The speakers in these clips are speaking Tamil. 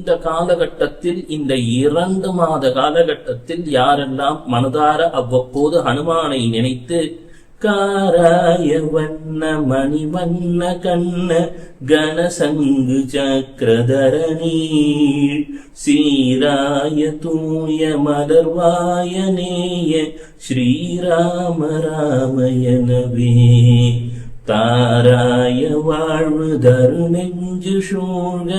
இந்த காலகட்டத்தில், இந்த 2 மாத காலகட்டத்தில் யாரெல்லாம் மனதார அவ்வப்போது ஹனுமானை நினைத்து காராய வண்ண மணிவண்ண கண்ண கனசங்கு சக்கரதரணீர் சீராய தூய மலர்வாய நேய ஸ்ரீராம ராமயனவே தாராய வாழ்வு தரு நெஞ்சு சூழ்க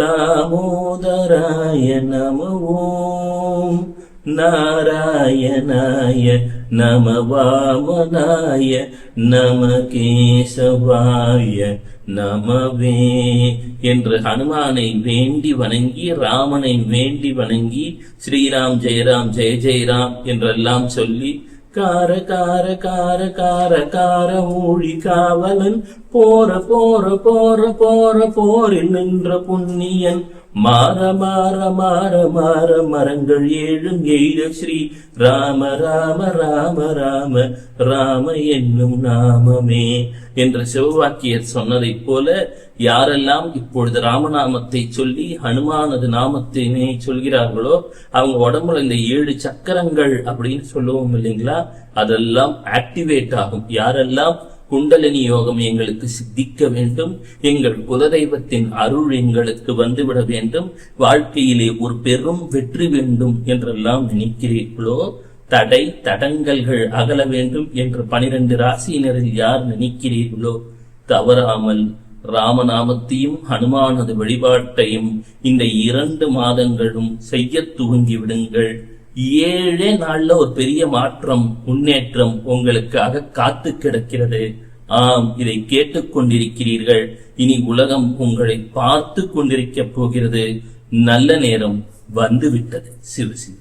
தாமோதராய நமவோம் நாராயணாய நம வாமனாய நம கேசவாய நமவே என்று ஹனுமானை வேண்டி வணங்கி, ராமனை வேண்டி வணங்கி, ஸ்ரீராம் ஜெயராம் ஜெய ஜெயராம் என்றெல்லாம் சொல்லி, கார கார கார கார கார ஊழி காவலன் போற போற போற போற போரில் நின்ற புண்ணியன் மாற மாற மாற மாற மரங்கள் 7 எய்த ஸ்ரீ ராம ராம ராம ராம ராம என்னும் நாமமே என்று சிவவாக்கியர் சொன்னதைப் போல யாரெல்லாம் இப்பொழுது ராமநாமத்தை சொல்லி ஹனுமானது நாமத்தினை சொல்கிறார்களோ அவங்க உடம்புல இந்த 7 சக்கரங்கள் அப்படின்னு சொல்லுவோம் இல்லைங்களா, அதெல்லாம் ஆக்டிவேட் ஆகும். யாரெல்லாம் குண்டலினி யோகம் எங்களுக்கு சித்திக்க வேண்டும், எங்கள் குலதெய்வத்தின் அருள் எங்களுக்கு வந்துவிட வேண்டும், வாழ்க்கையிலே ஒரு பெரும் வெற்றி வேண்டும் என்றெல்லாம் நினைக்கிறீர்களோ, தடை தடங்கல்கள் அகல வேண்டும் என்று 12 ராசியினரில் யார் நினைக்கிறீர்களோ, தவறாமல் ராமநாமத்தையும் ஹனுமானது வழிபாட்டையும் இந்த 2 மாதங்களும் செய்ய துவங்கி விடுங்கள். 7 நாள்ல ஒரு பெரிய மாற்றம், முன்னேற்றம் உங்களுக்காக காத்து கிடக்கிறது. ஆம், இதை கேட்டுக்கொண்டிருக்கிறீர்கள். இனி உலகம் உங்களை பார்த்து கொண்டிருக்க போகிறது. நல்ல நேரம் வந்துவிட்டது. சிவ சிவ.